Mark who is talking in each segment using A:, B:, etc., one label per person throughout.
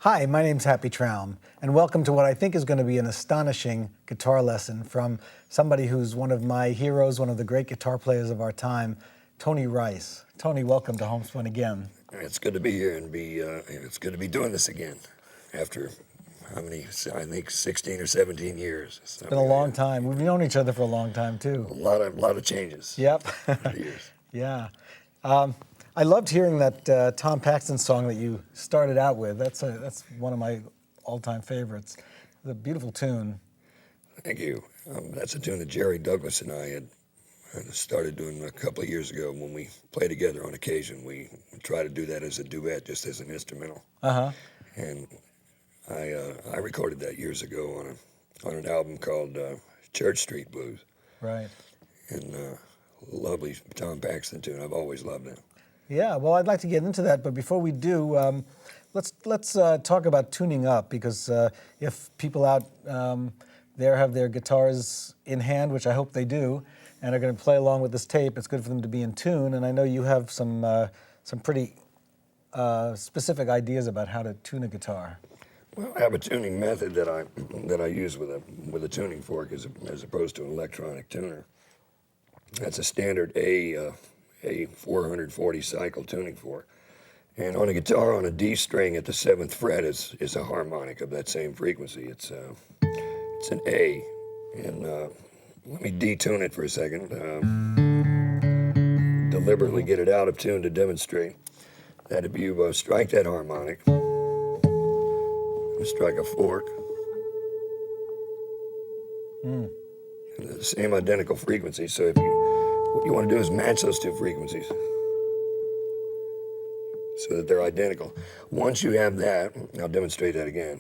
A: Hi, my name's Happy Traum, and welcome to what I think is going to be an astonishing guitar lesson from somebody who's one of my heroes, one of the great guitar players of our time, Tony Rice. Tony, welcome to Homespun again.
B: It's good to be here and it's good to be doing this again after how many, I think 16 or 17 years.
A: It's been a long time. We've known each other for a long time, too.
B: A lot of changes.
A: Yep.
B: Over the years.
A: Yeah. I loved hearing that Tom Paxton song that you started out with. That's one of my all-time favorites. It's a beautiful tune.
B: Thank you. That's a tune that Jerry Douglas and I had started doing a couple of years ago when we play together on occasion. We try to do that as a duet, just as an instrumental. And I recorded that years ago on an album called Church Street Blues.
A: Right.
B: And lovely Tom Paxton tune. I've always loved it.
A: Yeah, well, I'd like to get into that, but before we do, let's talk about tuning up, because if people out there have their guitars in hand, which I hope they do, and are going to play along with this tape, it's good for them to be in tune. And I know you have some pretty specific ideas about how to tune a guitar.
B: Well, I have a tuning method that I use with a tuning fork as opposed to an electronic tuner. That's a standard A 440 cycle tuning fork. And on a guitar on a D string at the 7th fret is a harmonic of that same frequency. It's an A. And let me detune it for a second. Deliberately get it out of tune to demonstrate that if you strike that harmonic, you strike a fork, and the same identical frequency. So if what you want to do is match those two frequencies so that they're identical. Once you have that, I'll demonstrate that again.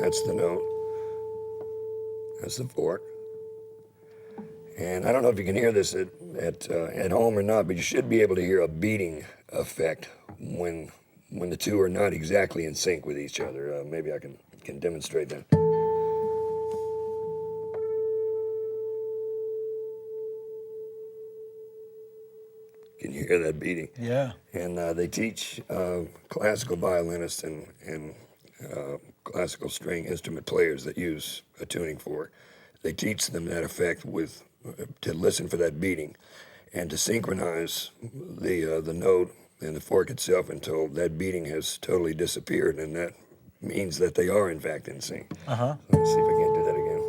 B: That's the note. That's the fork. And I don't know if you can hear this at home or not, but you should be able to hear a beating effect when the two are not exactly in sync with each other. Maybe I can demonstrate that. Can you hear that beating?
A: Yeah.
B: And they teach classical violinists and classical string instrument players that use a tuning fork. They teach them that effect to listen for that beating and to synchronize the note and the fork itself until that beating has totally disappeared, and that means that they are in fact in sync. So let's see if I can do that again.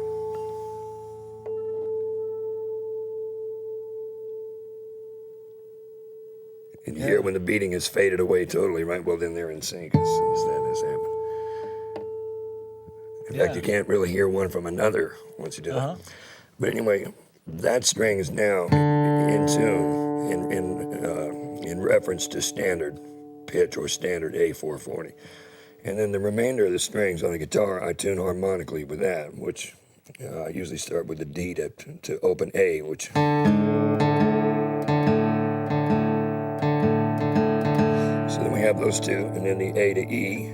B: And you hear when the beating has faded away totally, right? Well, then they're in sync as that has happened. In fact, you can't really hear one from another once you do that. But anyway, that string is now in tune in reference to standard pitch or standard A440. And then the remainder of the strings on the guitar, I tune harmonically with that, which I usually start with the D to open A, which... So then we have those two, and then the A to E.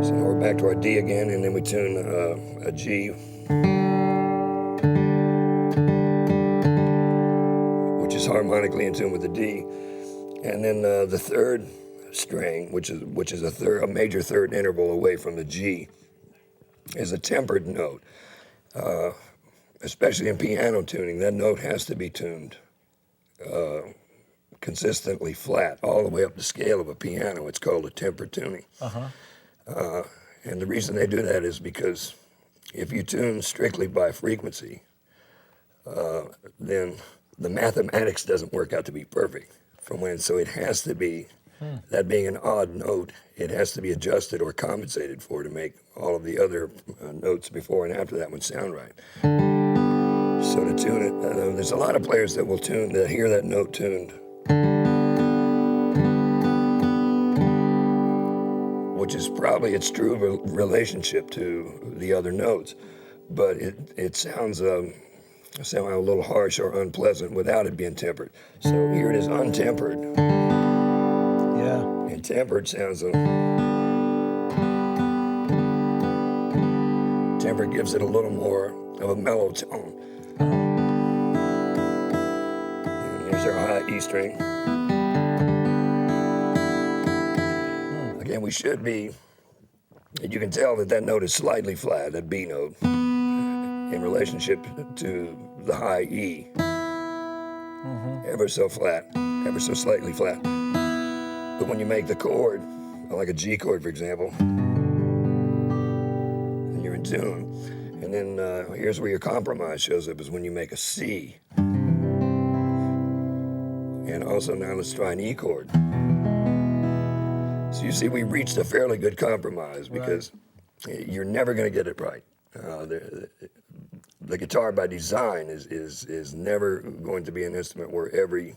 B: So now we're back to our D again, and then we tune a G, which is harmonically in tune with the D. And then the third string, which is a major third interval away from the G, is a tempered note. Especially in piano tuning, that note has to be tuned consistently flat all the way up the scale of a piano. It's called a tempered tuning. And the reason they do that is because if you tune strictly by frequency, then the mathematics doesn't work out to be perfect. So it has to be, that being an odd note, it has to be adjusted or compensated for to make all of the other notes before and after that one sound right. So to tune it, there's a lot of players that will hear that note tuned, which is probably its true relationship to the other notes, but it sounds somehow a little harsh or unpleasant without it being tempered. So here it is untempered.
A: Yeah.
B: And tempered sounds tempered gives it a little more of a mellow tone. And here's our high E string. and we should be, you can tell that that note is slightly flat, that B note, in relationship to the high E. Ever so flat, ever so slightly flat. But when you make the chord, like a G chord, for example, and you're in tune, and then here's where your compromise shows up, is when you make a C. And also now let's try an E chord. So you see, we reached a fairly good compromise because you're never going to get it right. The guitar by design is never going to be an instrument where every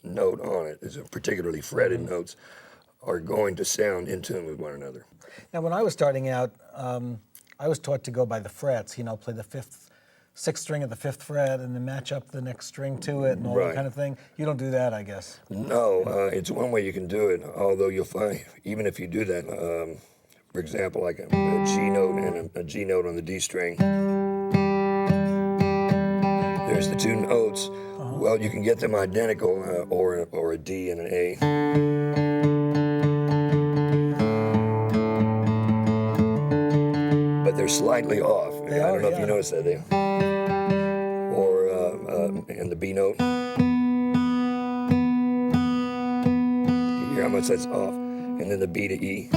B: note on it, particularly fretted notes, are going to sound in tune with one another.
A: Now, when I was starting out, I was taught to go by the frets, play the sixth string of the fifth fret and then match up the next string to it and all that kind of thing. You don't do that, I guess.
B: No, it's one way you can do it, although you'll find, even if you do that, for example, like a G note and a G note on the D string, there's the two notes. Well, you can get them identical, or a D and an A. But they're slightly off. I don't know if you noticed that. And the B note. You hear how much that's off. And then the B to E.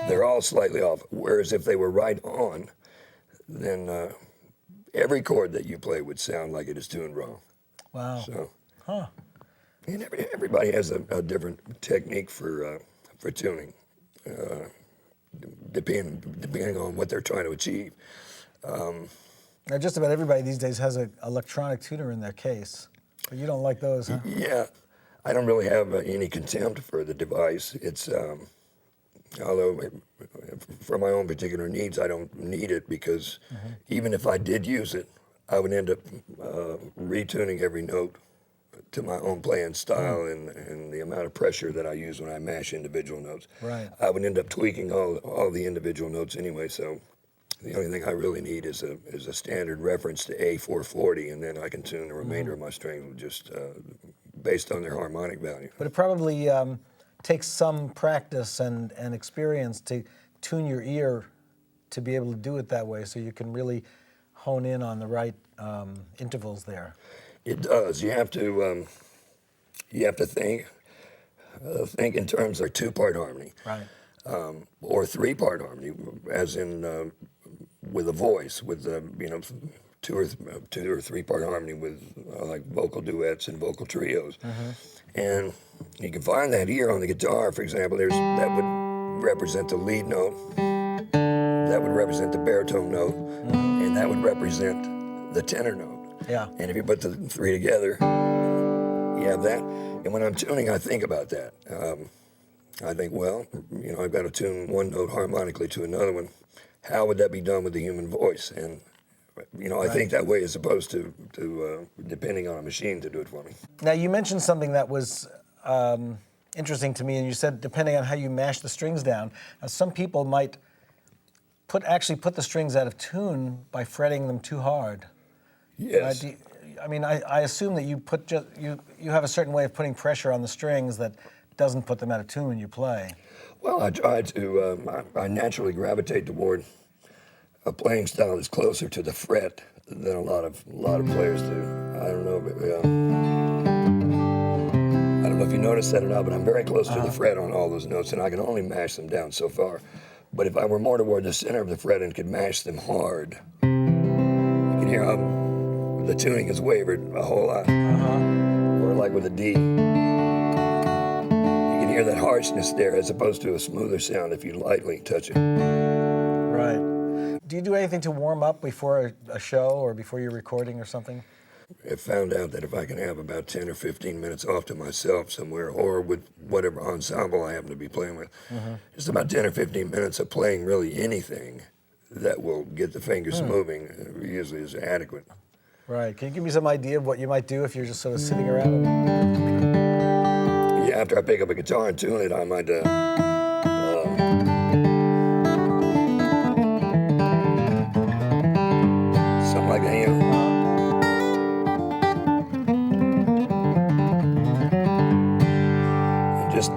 B: They're all slightly off. Whereas if they were right on, then every chord that you play would sound like it is tuned wrong.
A: Wow.
B: So, and everybody has a different technique for tuning, depending on what they're trying to achieve.
A: Now, just about everybody these days has an electronic tuner in their case, but you don't like those, huh?
B: Yeah, I don't really have any contempt for the device. It's although for my own particular needs, I don't need it because even if I did use it, I would end up retuning every note to my own playing style and the amount of pressure that I use when I mash individual notes.
A: Right.
B: I would end up tweaking all the individual notes anyway, so the only thing I really need is a standard reference to A440, and then I can tune the remainder of my strings just based on their harmonic value.
A: But it probably takes some practice and experience to tune your ear to be able to do it that way, so you can really hone in on the right intervals there.
B: It does. You have to think in terms of two-part harmony,
A: right?
B: Or three-part harmony, as in with a voice, with two or three-part harmony with like vocal duets and vocal trios, and you can find that here on the guitar. For example, that would represent the lead note, that would represent the baritone note, and that would represent the tenor note.
A: Yeah.
B: And if you put the three together, you have that. And when I'm tuning, I think about that. I think, well, I've got to tune one note harmonically to another one. How would that be done with the human voice? And, I think that way as opposed to depending on a machine to do it for me.
A: Now, you mentioned something that was interesting to me, and you said depending on how you mash the strings down. Now, some people might actually put the strings out of tune by fretting them too hard.
B: Yes.
A: I assume that you have a certain way of putting pressure on the strings that doesn't put them out of tune when you play.
B: Well, I try to. I naturally gravitate toward a playing style that's closer to the fret than a lot of players do. I don't know, I don't know if you noticed that or not, but I'm very close to the fret on all those notes, and I can only mash them down so far. But if I were more toward the center of the fret and could mash them hard, you can hear how the tuning is wavered a whole lot. Or like with a D. You can hear that harshness there as opposed to a smoother sound if you lightly touch it.
A: Right. Do you do anything to warm up before a show or before you're recording or something?
B: I've found out that if I can have about 10 or 15 minutes off to myself somewhere, or with whatever ensemble I happen to be playing with, just about 10 or 15 minutes of playing really anything that will get the fingers moving usually is adequate.
A: Right. Can you give me some idea of what you might do if you're just sort of sitting around?
B: Yeah, after I pick up a guitar and tune it, I might something like that, and just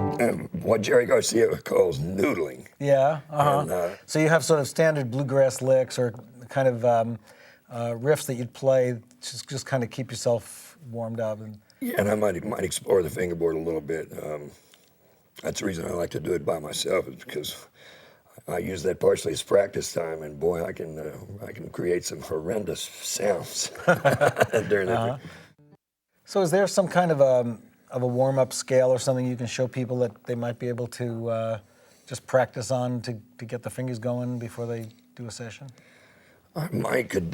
B: what Jerry Garcia calls noodling.
A: Yeah.
B: And,
A: So you have sort of standard bluegrass licks or kind of riffs that you'd play just kind of keep yourself warmed up. And
B: Yeah, and I might explore the fingerboard a little bit. That's the reason I like to do it by myself, is because I use that partially as practice time, and boy, I can create some horrendous sounds during that.
A: So is there some kind of a warm-up scale or something you can show people that they might be able to just practice on to get the fingers going before they do a session?
B: Mike could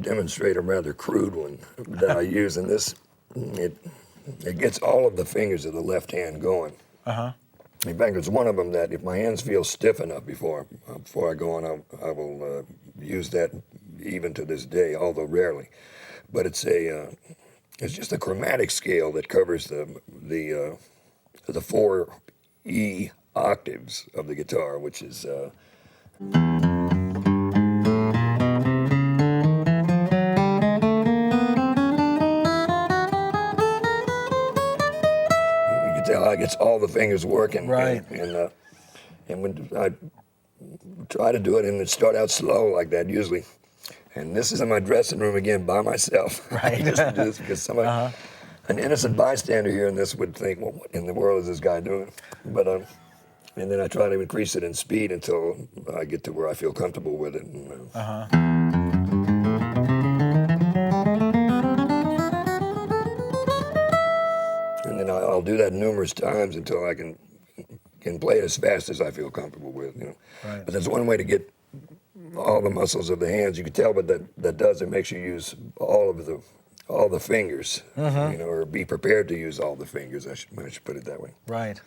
B: demonstrate a rather crude one that I use in this. It gets all of the fingers of the left hand going. In fact, there's one of them that if my hands feel stiff enough before I go on, I will use that even to this day, although rarely. But it's just a chromatic scale that covers the 4 E octaves of the guitar, which is. It gets all the fingers working,
A: right?
B: And when I try to do it, and it start out slow like that usually. And this is in my dressing room again by myself.
A: Right.
B: just because somebody, an innocent bystander here in this would think, well, what in the world is this guy doing? But and then I try to increase it in speed until I get to where I feel comfortable with it. And then I'll do that numerous times until I can play it as fast as I feel comfortable with.
A: Right.
B: But that's one way to get all the muscles of the hands. You can tell, but that makes you use all the fingers, or be prepared to use all the fingers. I should put it that way.
A: Right.